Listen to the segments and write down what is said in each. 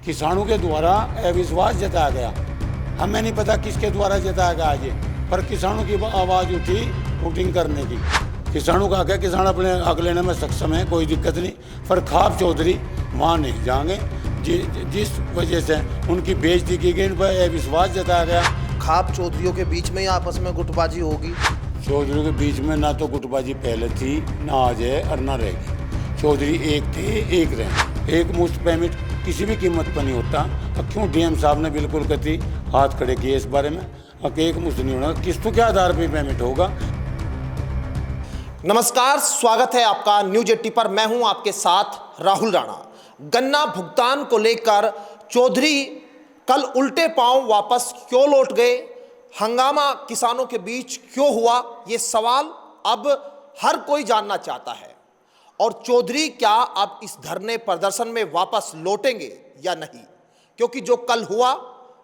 किसानों के द्वारा अविश्वास जताया गया। हमें नहीं पता किसके द्वारा जताया गया आज ये, पर किसानों की आवाज़ उठी वोटिंग करने की। किसानों का क्या, किसान अपने हक लेने में सक्षम है, कोई दिक्कत नहीं, पर खाप चौधरी वहाँ नहीं जाएंगे जिस वजह से उनकी बेइज्जती की गई, उन पर अविश्वास जताया गया। खाप चौधरियों के बीच में ही आपस में गुटबाजी होगी। चौधरी के बीच में ना तो गुटबाजी पहले थी, ना आज है और ना रहेगी। चौधरी एक थे, एक रहे। एक मुश्त पेमेंट किसी भी कीमत पर नहीं होता। अब क्यों डीएम साहब ने बिल्कुल कति हाथ खड़े किए इस बारे में। अब एक मुश्त नहीं होना, किस्तों के आधार पर पेमेंट होगा। नमस्कार, स्वागत है आपका न्यूज 80 पर। मैं हूं आपके साथ राहुल राणा। गन्ना भुगतान को लेकर चौधरी कल उल्टे पांव वापस क्यों लौट गए, हंगामा किसानों के बीच क्यों हुआ, ये सवाल अब हर कोई जानना चाहता है। और चौधरी क्या अब इस धरने प्रदर्शन में वापस लौटेंगे या नहीं, क्योंकि जो कल हुआ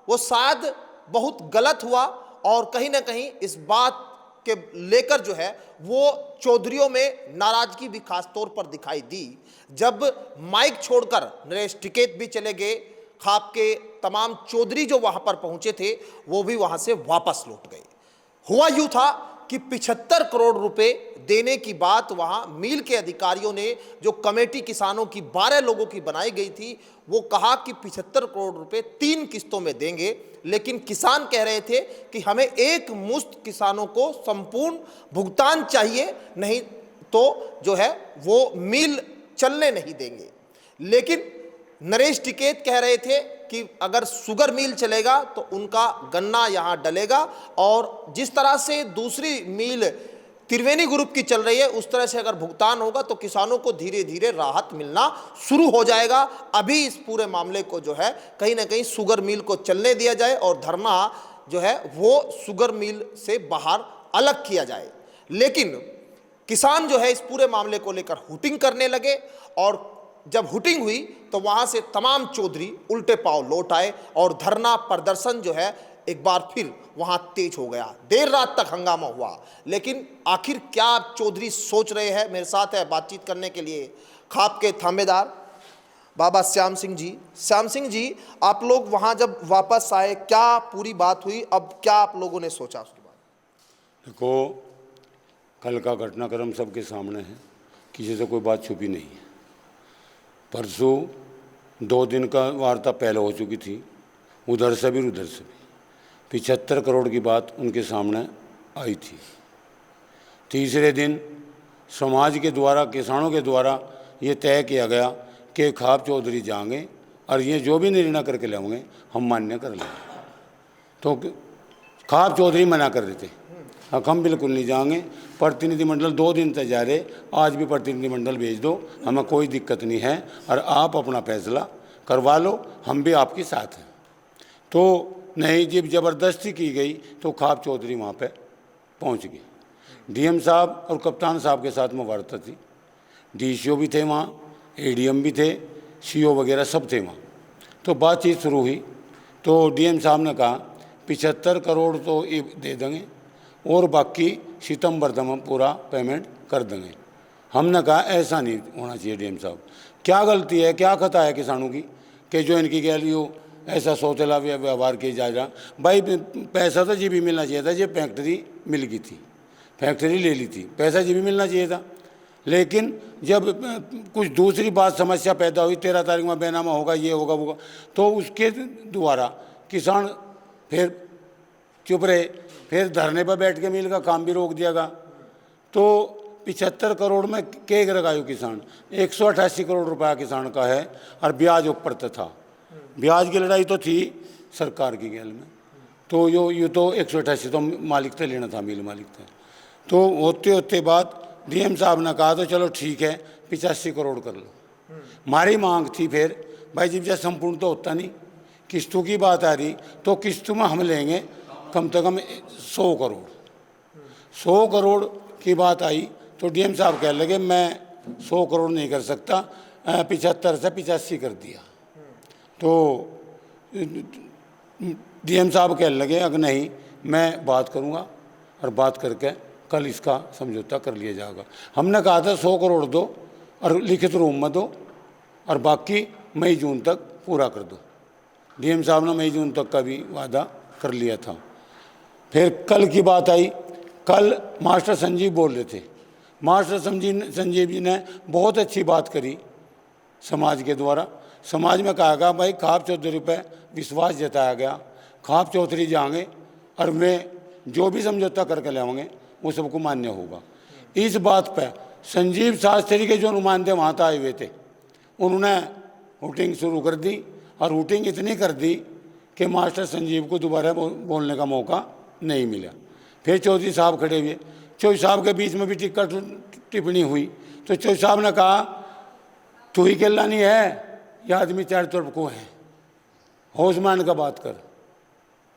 वो शायद बहुत गलत हुआ और कहीं ना कहीं इस बात के लेकर जो है वो चौधरियों में नाराजगी भी खास तौर पर दिखाई दी, जब माइक छोड़कर नरेश टिकैत भी चले गए। खाप के तमाम चौधरी जो वहां पर पहुंचे थे वो भी वहां से वापस लौट गए। हुआ यूं था कि 75 करोड़ रुपए देने की बात वहां मिल के अधिकारियों ने, जो कमेटी किसानों की 12 लोगों की बनाई गई थी, वो कहा कि 75 करोड़ रुपए 3 किस्तों में देंगे। लेकिन किसान कह रहे थे कि हमें एक मुश्त किसानों को संपूर्ण भुगतान चाहिए, नहीं तो जो है वो मिल चलने नहीं देंगे। लेकिन नरेश टिकैत कह रहे थे कि अगर शुगर मिल चलेगा तो उनका गन्ना यहाँ डलेगा, और जिस तरह से दूसरी मिल त्रिवेणी ग्रुप की चल रही है उस तरह से अगर भुगतान होगा तो किसानों को धीरे धीरे राहत मिलना शुरू हो जाएगा। अभी इस पूरे मामले को जो है कहीं ना कहीं शुगर मिल को चलने दिया जाए और धरना जो है वो शुगर मिल से बाहर अलग किया जाए। लेकिन किसान जो है इस पूरे मामले को लेकर हुटिंग करने लगे, और जब हुटिंग हुई तो वहां से तमाम चौधरी उल्टे पांव लौट आए और धरना प्रदर्शन जो है एक बार फिर वहां तेज हो गया। देर रात तक हंगामा हुआ। लेकिन आखिर क्या चौधरी सोच रहे हैं, मेरे साथ है बातचीत करने के लिए खाप के थामेदार बाबा श्याम सिंह जी। श्याम सिंह जी, आप लोग वहां जब वापस आए क्या पूरी बात हुई, अब क्या आप लोगों ने सोचा उसके बाद? देखो, कल का घटनाक्रम सबके सामने है, किसी से कोई बात छुपी नहीं है। परसों 2 दिन का वार्ता पहले हो चुकी थी, उधर से भी उधर से भी 75 करोड़ की बात उनके सामने आई थी। तीसरे दिन समाज के द्वारा, किसानों के द्वारा ये तय किया गया कि खाप चौधरी जाएंगे और ये जो भी निर्णय करके लाएंगे हम मान्य कर लेंगे। तो खाप चौधरी मना कर रहे थे, हम बिल्कुल नहीं जाएंगे। प्रतिनिधिमंडल 2 दिन तक जा रहे, आज भी प्रतिनिधिमंडल भेज दो, हमें कोई दिक्कत नहीं है और आप अपना फैसला करवा लो, हम भी आपके साथ हैं। तो नहीं, जब ज़बरदस्ती की गई तो खाप चौधरी वहाँ पे पहुँच गए। डीएम साहब और कप्तान साहब के साथ में वार्ता थी, डीसीओ भी थे वहाँ, एडीएम भी थे, सीओ वगैरह सब थे वहाँ। तो बातचीत शुरू हुई तो डीएम साहब ने कहा 75 करोड़ तो ये दे देंगे और बाकी सितंबर तक हम पूरा पेमेंट कर देंगे। हमने कहा ऐसा नहीं होना चाहिए डीएम साहब, क्या गलती है, क्या खता है किसानों की कि जो इनकी गैलियों ऐसा सोतेला व्यवहार किया जा रहा। भाई पैसा तो जी भी मिलना चाहिए था, ये फैक्ट्री मिल गई थी, फैक्ट्री ले ली थी, पैसा जी भी मिलना चाहिए था। लेकिन जब कुछ दूसरी बात समस्या पैदा हुई, 13 तारीख में बेनामा होगा, ये होगा वो, तो उसके द्वारा किसान फिर चुप रहे, फिर धरने पर बैठ के मिल का काम भी रोक दिया गया। तो 75 करोड़ में केक लगायो किसान, 188 करोड़ रुपया किसान का है और ब्याज ऊपर था। ब्याज की लड़ाई तो थी सरकार की गैल में, तो ये तो 188 तो मालिक थे, लेना था मिल मालिक थे। तो होते होते बात डीएम साहब ने कहा तो चलो ठीक है 85 करोड़ कर लो। हमारी मांग थी फिर भाई जब जैसे संपूर्ण तो होता नहीं, किस्तों की बात आ रही तो किस्तों में हम लेंगे कम से कम 100 करोड़। 100 करोड़ की बात आई तो डीएम साहब कह लगे मैं 100 करोड़ नहीं कर सकता, 75 से 85 कर दिया। तो डीएम साहब कह लगे अगर नहीं मैं बात करूंगा और बात करके कल इसका समझौता कर लिया जाएगा। हमने कहा था 100 करोड़ दो और लिखित रूप में दो और बाकी मई जून तक पूरा कर दो। डीएम साहब ने मई जून तक का भी वादा कर लिया था। फिर कल की बात आई, कल मास्टर संजीव बोल रहे थे। मास्टर संजीव जी ने बहुत अच्छी बात करी समाज के द्वारा। समाज में कहा गया भाई खाप चौधरी पे विश्वास जताया गया, खाप चौधरी जाएंगे और वे जो भी समझौता करके लाएंगे वो सबको मान्य होगा। इस बात पे संजीव शास्त्री के जो नुमाइंदे वहाँ आए हुए थे उन्होंने हुटिंग शुरू कर दी, और हुटिंग इतनी कर दी कि मास्टर संजीव को दोबारा बोलने का मौका नहीं मिला। फिर चौधरी साहब खड़े हुए, चौधरी साहब के बीच में भी टिप्पणी हुई, तो चौधरी साहब ने कहा तू ही केला नहीं है, यह आदमी चार तरफ को है, होशमान का बात कर।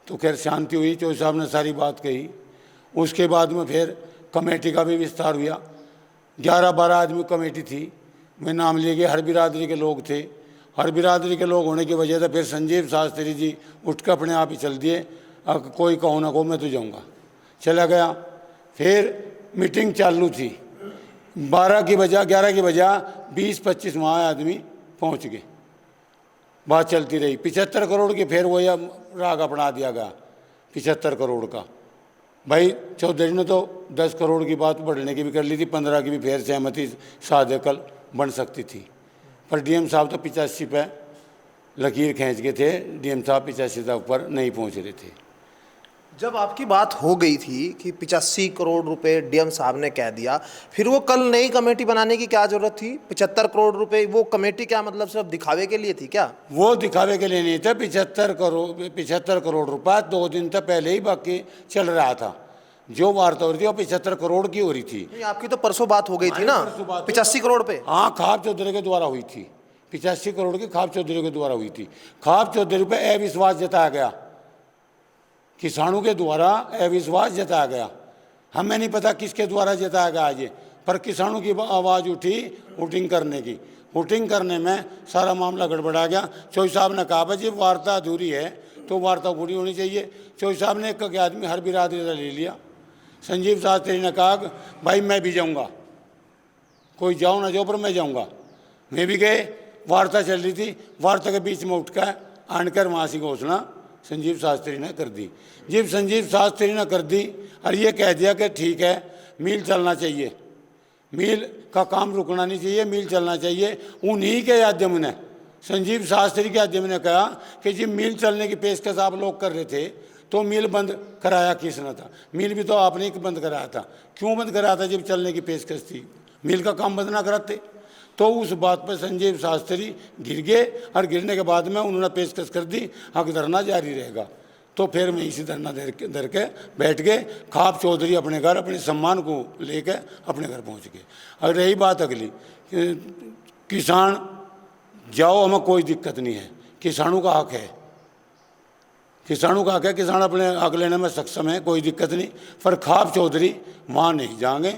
तो खैर शांति हुई, चौधरी साहब ने सारी बात कही। उसके बाद में फिर कमेटी का भी विस्तार हुआ। 11-12 आदमी कमेटी थी, मैं नाम लिए गए, हर बिरादरी के लोग थे। हर बिरादरी के लोग होने की वजह से फिर संजीव शास्त्री जी उठ कर अपने आप ही चल दिए, कोई कहो ना कहो मैं तो जाऊँगा, चला गया। फिर मीटिंग चालू थी, 12 की बजाय 11 की बजाय 20-25 वहाँ आदमी पहुँच गए। बात चलती रही 75 करोड़ की, फिर वही राग अपना दिया गया 75 करोड़ का। भाई चौधरी ने तो 10 करोड़ की बात बढ़ने की भी कर ली थी, 15 की भी फिर सहमति सादे कल बन सकती थी, पर डीएम साहब तो 85 पे लकीर खींच के थे। डीएम साहब 85 तक ऊपर नहीं पहुंच रहे थे। जब आपकी बात हो गई थी कि 85 करोड़ रुपए डीएम साहब ने कह दिया, फिर वो कल नई कमेटी बनाने की क्या जरूरत थी? 75 करोड़ रुपए वो कमेटी क्या मतलब सिर्फ दिखावे के लिए थी क्या? वो दिखावे के लिए नहीं था। 75 करोड़ रुपया 2 दिन तक पहले ही बाकी चल रहा था। जो वार्ता हो रही थी वो 75 करोड़ की हो रही थी। नहीं, आपकी तो परसों बात हो गई थी ना 85 करोड़ पे। हाँ, खाप चौधरी के द्वारा हुई थी, 85 करोड़ की खाप चौधरी के द्वारा हुई थी। खाप चौधरी पे अविश्वास जताया गया, किसानों के द्वारा अविश्वास जताया गया। हमें नहीं पता किसके द्वारा जताया गया आज, पर किसानों की आवाज़ उठी हुटिंग करने की। हुटिंग करने में सारा मामला गड़बड़ा गया। चौधरी साहब ने कहा भाई वार्ता अधूरी है तो वार्ता पूरी होनी चाहिए। चौधरी साहब ने एक आदमी हर बिरादरी का ले लिया। संजीव शास्त्री ने कहा भाई मैं भी जाऊँगा, कोई जाओ ना जाओ पर मैं जाऊँगा। मैं भी गए, वार्ता चल रही थी, वार्ता के बीच में उठकर आनकर वहाँ से घोषणा संजीव शास्त्री ने कर दी। जब संजीव शास्त्री ने कर दी और ये कह दिया कि ठीक है मिल चलना चाहिए, मिल का काम रुकना नहीं चाहिए, मिल चलना चाहिए, उन्हीं के माध्यम ने संजीव शास्त्री के माध्यम ने कहा कि जब मिल चलने की पेशकश आप लोग कर रहे थे तो मिल बंद कराया किसने था? मिल भी तो आपने ही बंद कराया था। क्यों बंद कराया था जब चलने की पेशकश थी? मिल का काम बंद ना कराते। तो उस बात पर संजीव शास्त्री गिर गए और गिरने के बाद में उन्होंने पेशकश कर दी हक धरना जारी रहेगा। तो फिर मैं इसी धरना धर के बैठ गए। खाप चौधरी अपने घर अपने सम्मान को लेकर अपने घर पहुंच गए। और रही बात अगली, किसान जाओ, हमें कोई दिक्कत नहीं है, किसानों का हक है, किसानों का हक है, किसान अपने हक लेने में सक्षम है, कोई दिक्कत नहीं। पर खाप चौधरी वहाँ नहीं जाएंगे।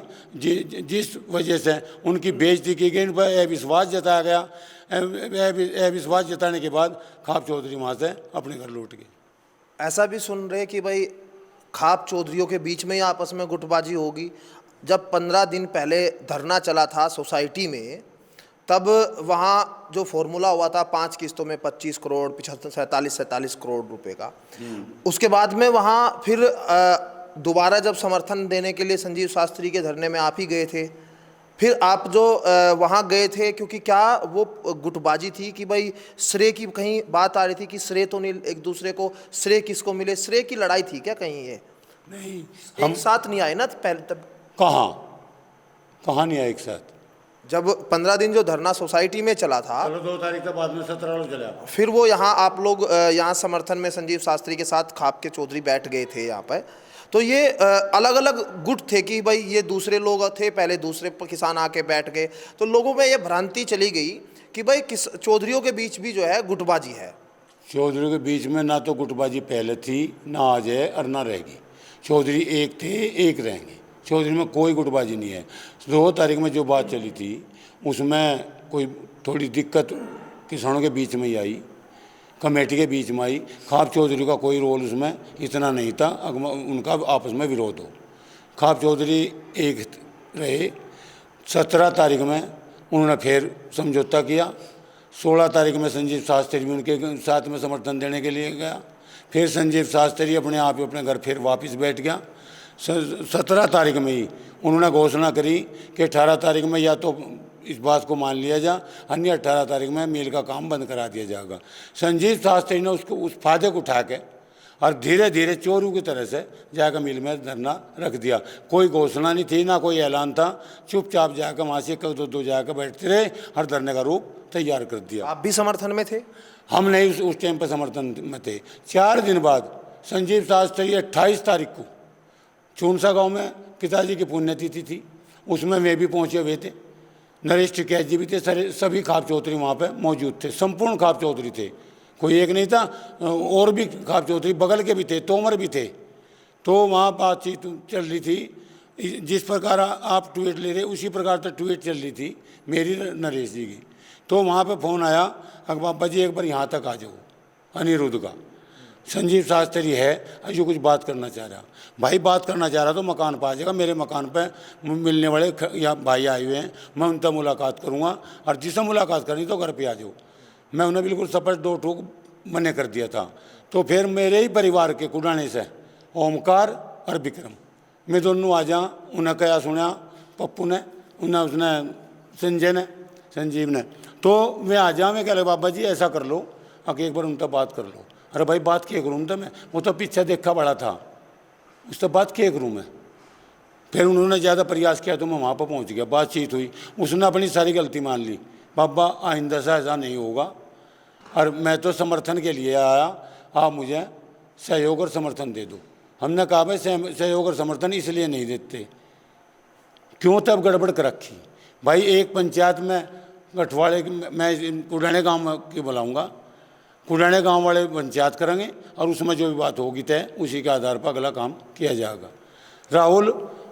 जिस वजह से उनकी बेइज्जती की गई, उन पर अविश्वास जताया गया। अविश्वास जताने के बाद खाप चौधरी वहाँ से अपने घर लौट गए। ऐसा भी सुन रहे कि भाई खाप चौधरियों के बीच में ही आपस में गुटबाजी होगी। जब 15 दिन पहले धरना चला था सोसाइटी में, तब वहाँ जो फॉर्मूला हुआ था 5 किस्तों में 25 करोड़ 47 करोड़ रुपए का, उसके बाद में वहाँ फिर दोबारा जब समर्थन देने के लिए संजीव शास्त्री के धरने में आप ही गए थे। फिर आप जो वहाँ गए थे, क्योंकि क्या वो गुटबाजी थी कि भाई श्रेय की कहीं बात आ रही थी कि श्रेय तो नहीं, एक दूसरे को श्रेय किसको मिले, श्रेय की लड़ाई थी क्या कहीं? ये नहीं, हम साथ नहीं आए ना पहले, तब कहाँ नहीं आए एक साथ? जब 15 दिन जो धरना सोसाइटी में चला था, चलो 2 तारीख के बाद में 17 लोग चले, फिर वो यहाँ आप लोग यहाँ समर्थन में संजीव शास्त्री के साथ खाप के चौधरी बैठ गए थे यहाँ पर। तो ये अलग अलग गुट थे कि भाई ये दूसरे लोग थे, पहले दूसरे किसान आके बैठ गए। तो लोगों में ये भ्रांति चली गई कि भाई चौधरियों के बीच भी जो है गुटबाजी है। चौधरी के बीच में ना तो गुटबाजी पहले थी, ना आज है और ना रहेगी। चौधरी एक थे, एक रहेंगे। चौधरी में कोई गुटबाजी नहीं है। 2 तारीख में जो बात चली थी उसमें कोई थोड़ी दिक्कत किसानों के बीच में ही आई, कमेटी के बीच में आई। खाप चौधरी का कोई रोल उसमें इतना नहीं था, उनका आपस में विरोध हो। खाप चौधरी एक रहे। 17 तारीख में उन्होंने फिर समझौता किया। 16 तारीख में संजीव शास्त्री भी उनके साथ में समर्थन देने के लिए गया। फिर संजीव शास्त्री अपने आप ही अपने घर फिर वापस बैठ गया। 17 तारीख में ही उन्होंने घोषणा करी कि 18 तारीख में या तो इस बात को मान लिया जा, अन्य 18 तारीख में मिल का काम बंद करा दिया जाएगा। संजीव शास्त्री ने उसको उस फायदे को उठा के और धीरे धीरे चोरों की तरह से जाकर मिल में धरना रख दिया। कोई घोषणा नहीं थी, ना कोई ऐलान था, चुपचाप जाकर वहाँ से 1-2 जाकर बैठते रहे और धरने का रूप तैयार कर दिया। आप भी समर्थन में थे? हम नहीं उस टाइम पर समर्थन में थे। 4 दिन बाद संजीव शास्त्री 28 तारीख को चूनसा गांव में पिताजी की पुण्यतिथि थी, उसमें मैं भी पहुंचे हुए थे, नरेश टिकैत जी भी थे, सभी खाप चौधरी वहाँ पे मौजूद थे, संपूर्ण खाप चौधरी थे, कोई एक नहीं था, और भी खाप चौधरी बगल के भी थे, तोमर भी थे। तो वहाँ बातचीत चल रही थी, जिस प्रकार आप ट्वीट ले रहे उसी प्रकार से ट्वीट चल रही थी मेरी नरेश जी की। तो वहाँ पे फ़ोन आया, बाबा जी एक बार यहाँ तक आ जाओ, अनिरुद्ध का संजीव शास्त्री है जो कुछ बात करना चाह रहा। भाई बात करना चाह रहा तो मकान पर आ जाएगा, मेरे मकान पे मिलने वाले यहाँ भाई आए हुए हैं, मैं उनसे मुलाकात करूँगा और जिससे मुलाकात करनी तो घर पे आ जाओ। मैं उन्हें बिल्कुल स्पष्ट 2 ठोक मने कर दिया था। तो फिर मेरे ही परिवार के कुडाने से ओमकार और विक्रम, मैं दोनों आ जाऊँ, उन्हें क्या सुना पप्पू ने, उन्हें उसने संजीव ने, तो मैं आ जाऊँ। मैं कह रहा बाबा जी ऐसा कर लो, एक बार उनसे बात कर लो। अरे भाई बात किए करूँ तो मैं, वो तो पीछे देखा बड़ा था, उससे बात किए करूँ मैं। फिर उन्होंने ज़्यादा प्रयास किया तो मैं वहाँ पर पहुँच गया, बातचीत हुई, उसने अपनी सारी गलती मान ली, बाबा आइंदा से ऐसा नहीं होगा और मैं तो समर्थन के लिए आया, आप मुझे सहयोग और समर्थन दे दो। हमने कहा भाई सहयोग और समर्थन इसलिए नहीं देते, क्यों तब गड़बड़ कर रखी भाई। एक पंचायत में गठवाड़े मैं कुडाने गाँव की बुलाऊँगा, कुडाने गांव वाले पंचायत करेंगे और उसमें जो भी बात होगी तय उसी के आधार पर अगला काम किया जाएगा। राहुल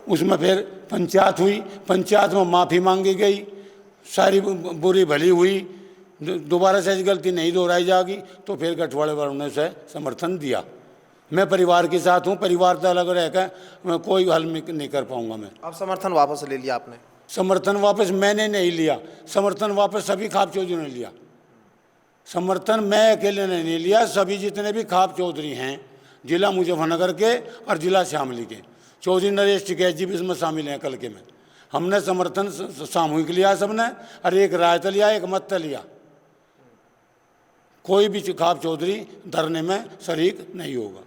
उसमें फिर पंचायत हुई, पंचायत में माफ़ी मांगी गई, सारी बुरी भली हुई, दोबारा से ऐसी गलती नहीं दोहराई जाएगी। तो फिर गठवाड़े वालों ने उसे समर्थन दिया। मैं परिवार के साथ हूँ, परिवार से अलग रहकर मैं कोई हल नहीं कर पाऊँगा। मैं अब समर्थन वापस ले लिया आपने? समर्थन वापस मैंने नहीं लिया, समर्थन वापस सभी खाप चौधरी ने लिया। समर्थन मैं अकेले ने नहीं लिया, सभी जितने भी खाप चौधरी हैं जिला मुजफ्फरनगर के और जिला शामली के, चौधरी नरेश टिकैत जी भी इसमें शामिल हैं। कल के में हमने समर्थन सामूहिक लिया सबने, और एक रायत लिया, एक मत लिया। कोई भी खाप चौधरी धरने में शरीक नहीं होगा।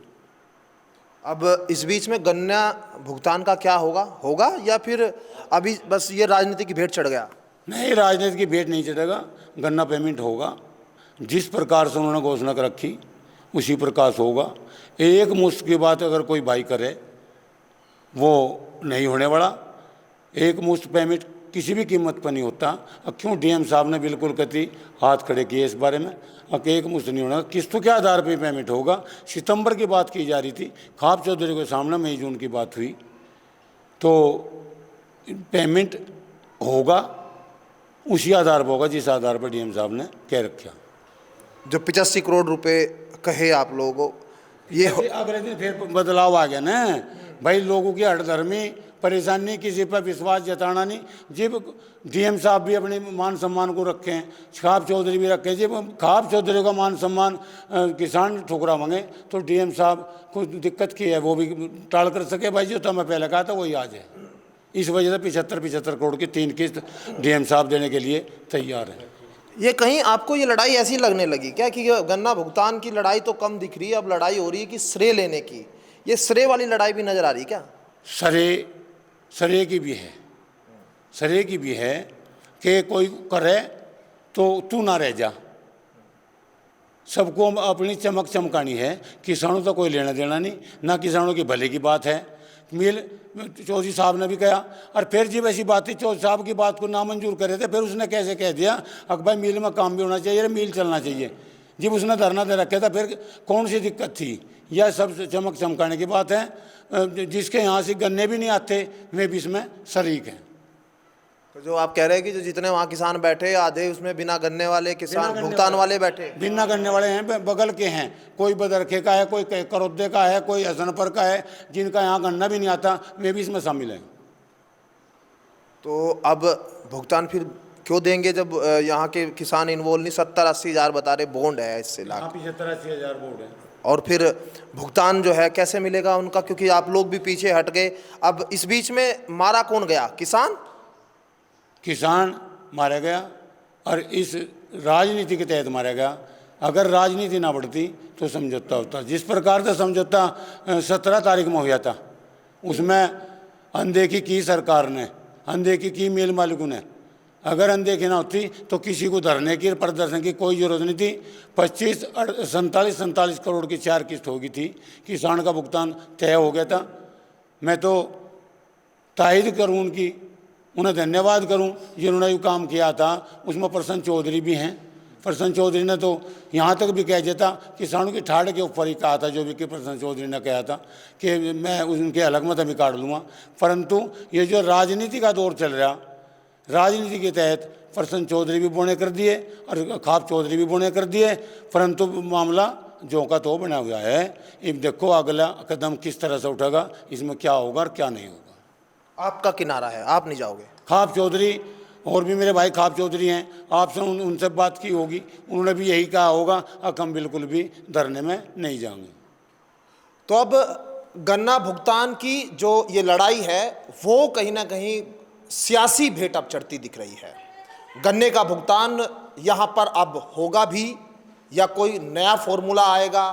अब इस बीच में गन्ना भुगतान का क्या होगा या फिर अभी बस ये राजनीति की भेंट चढ़ गया? नहीं, राजनीति की भेंट नहीं चढ़ेगा, गन्ना पेमेंट होगा। जिस प्रकार से उन्होंने घोषणा कर रखी उसी प्रकार से होगा। एक मुश्त की बात अगर कोई भाई करे वो नहीं होने वाला। एक मुश्त पेमेंट किसी भी कीमत पर नहीं होता। अब क्यों डीएम साहब ने बिल्कुल कति हाथ खड़े किए इस बारे में? अब एक मुश्त नहीं होना, किस्तों के आधार पर पेमेंट होगा। सितंबर की बात की जा रही थी, खाप चौधरी के सामने मई जून की बात हुई, तो पेमेंट होगा उसी आधार पर होगा जिस आधार पर डीएम साहब ने कह रखा। जो 85 करोड़ रुपए कहे आप लोगों को, ये अगले दिन फिर बदलाव आ गया ना भाई। लोगों की हठधर्मी परेशानी, किसी पर विश्वास जताना नहीं। जब डीएम साहब भी अपने मान सम्मान को रखें, खाप चौधरी भी रखें। जब खाप चौधरी का मान सम्मान किसान ठुकरा मांगे तो डीएम साहब कुछ दिक्कत की है वो भी टाल कर सके। भाई जो तो मैं पहले कहा था वही आज है। इस वजह से 75 करोड़ की 3 किस्त डीएम साहब देने के लिए तैयार है। ये कहीं आपको ये लड़ाई ऐसी लगने लगी क्या कि गन्ना भुगतान की लड़ाई तो कम दिख रही है, अब लड़ाई हो रही है कि श्रेय लेने की? ये श्रेय वाली लड़ाई भी नजर आ रही है क्या? श्रेय की भी है, श्रेय की भी है कि कोई करे तो तू ना रह जा। सबको अपनी चमक चमकानी है, किसानों तो कोई लेना देना नहीं, ना किसानों की भले की बात है। मिल चौधरी साहब ने भी कहा, और फिर जब ऐसी बातें चौधरी साहब की बात को नामंजूर करे थे, फिर उसने कैसे कह दिया भाई मिल में काम भी होना चाहिए, मिल चलना चाहिए। जब उसने धरना दे रखा था फिर कौन सी दिक्कत थी? यह सब चमक चमकाने की बात है। जिसके यहाँ से गन्ने भी नहीं आते वे भी इसमें शरीक हैं। तो जो आप कह रहे हैं कि जो जितने वहाँ किसान बैठे आधे उसमें बिना गन्ने वाले किसान भुगतान वाले बैठे, बिना गन्ने वाले हैं, बगल के हैं। कोई बदरखे का है, कोई करोदे का है, कोई हसनपुर का है, जिनका यहाँ गन्ना भी नहीं आता वे भी इसमें शामिल हैं। तो अब भुगतान फिर क्यों देंगे जब यहाँ के किसान इन्वॉल्व नहीं? 70-80 हज़ार बता रहे बॉन्ड है इससे लाख, 75-80 हज़ार बोर्ड है। और फिर भुगतान जो है कैसे मिलेगा उनका? क्योंकि आप लोग भी पीछे हट गए। अब इस बीच में मारा कौन गया? किसान मारा गया, और इस राजनीति के तहत मारा गया। अगर राजनीति ना बढ़ती तो समझौता होता। जिस प्रकार का समझौता 17 तारीख में हुआ था, उसमें अनदेखी की सरकार ने, अनदेखी की मिल मालिकों ने। अगर अनदेखी ना होती तो किसी को धरने की, प्रदर्शन की कोई जरूरत नहीं थी। 47 करोड़ की 4 किस्त होगी थी। किसान का भुगतान तय हो गया था। मैं तो तायद करूँ उनकी, उन्हें धन्यवाद करूं जिन्होंने ये काम किया था। उसमें प्रसन्न चौधरी भी हैं। प्रसन्न चौधरी ने तो यहाँ तक भी कह दिया था, किसानों की ठाड़ के ऊपर ही कहा था, जो भी कि प्रसन्न चौधरी ने कहा था कि मैं उनके अलग मत भी काट लूँगा। परंतु ये जो राजनीति का दौर चल रहा, राजनीति के तहत प्रसन्न चौधरी भी बोने कर दिए और खाप चौधरी भी बोने कर दिए, परंतु मामला जो का तो बना हुआ है। अब देखो अगला कदम किस तरह से उठेगा, इसमें क्या होगा और क्या नहीं होगा। आपका किनारा है, आप नहीं जाओगे? खाप चौधरी और भी मेरे भाई खाप चौधरी हैं, आपसे उनसे बात की होगी, उन्होंने भी यही कहा होगा कि हम बिल्कुल भी धरने में नहीं जाएंगे। तो अब गन्ना भुगतान की जो ये लड़ाई है वो कहीं ना कहीं सियासी भेंट अब चढ़ती दिख रही है। गन्ने का भुगतान यहाँ पर अब होगा भी या कोई नया फॉर्मूला आएगा?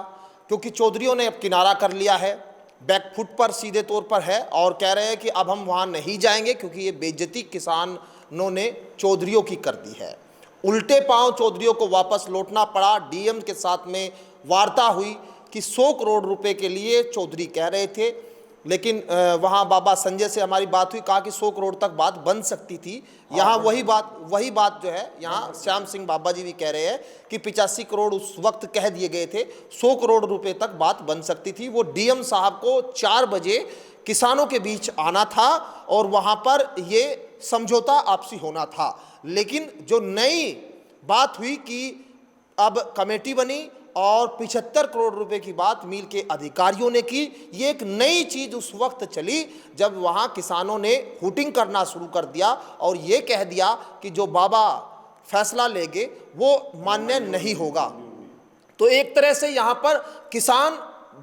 क्योंकि चौधरियों ने अब किनारा कर लिया है, बैकफुट पर सीधे तौर पर है, और कह रहे हैं कि अब हम वहाँ नहीं जाएंगे क्योंकि ये बेइज्जती किसानों ने चौधरियों की कर दी है। उल्टे पांव चौधरियों को वापस लौटना पड़ा। डीएम के साथ में वार्ता हुई कि 100 करोड़ रुपए के लिए चौधरी कह रहे थे, लेकिन वहाँ बाबा संजय से हमारी बात हुई, कहा कि 100 करोड़ तक बात बन सकती थी। यहाँ वही बात जो है यहाँ श्याम सिंह बाबा जी भी कह रहे हैं कि 85 करोड़ उस वक्त कह दिए गए थे, 100 करोड़ रुपए तक बात बन सकती थी। वो डीएम साहब को 4 बजे किसानों के बीच आना था और वहाँ पर ये समझौता आपसी होना था। लेकिन जो नई बात हुई कि अब कमेटी बनी और 75 करोड़ रुपए की बात मिल के अधिकारियों ने की। ये एक नई चीज उस वक्त चली जब वहां किसानों ने हुटिंग करना शुरू कर दिया और ये कह दिया कि जो बाबा फैसला लेंगे वो मान्य नहीं होगा। तो एक तरह से यहां पर किसान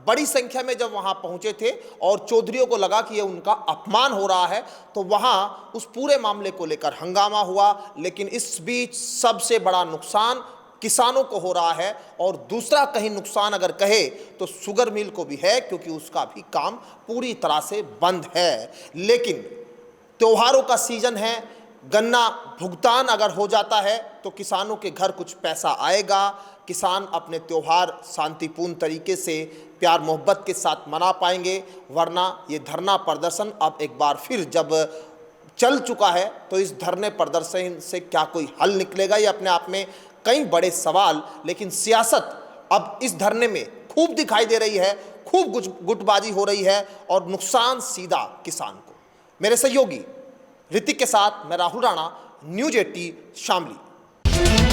बड़ी संख्या में जब वहां पहुंचे थे और चौधरियों को लगा कि ये उनका अपमान हो रहा है, तो वहां उस पूरे मामले को लेकर हंगामा हुआ। लेकिन इस बीच सबसे बड़ा नुकसान किसानों को हो रहा है, और दूसरा कहीं नुकसान अगर कहे तो शुगर मिल को भी है, क्योंकि उसका भी काम पूरी तरह से बंद है। लेकिन त्योहारों का सीजन है, गन्ना भुगतान अगर हो जाता है तो किसानों के घर कुछ पैसा आएगा, किसान अपने त्योहार शांतिपूर्ण तरीके से प्यार मोहब्बत के साथ मना पाएंगे। वरना ये धरना प्रदर्शन अब एक बार फिर जब चल चुका है तो इस धरने प्रदर्शन से क्या कोई हल निकलेगा, ये अपने आप में कई बड़े सवाल। लेकिन सियासत अब इस धरने में खूब दिखाई दे रही है, खूब गुटबाजी हो रही है और नुकसान सीधा किसान को। मेरे सहयोगी ऋतिक के साथ मैं राहुल राणा, न्यूज़ 18 शामली।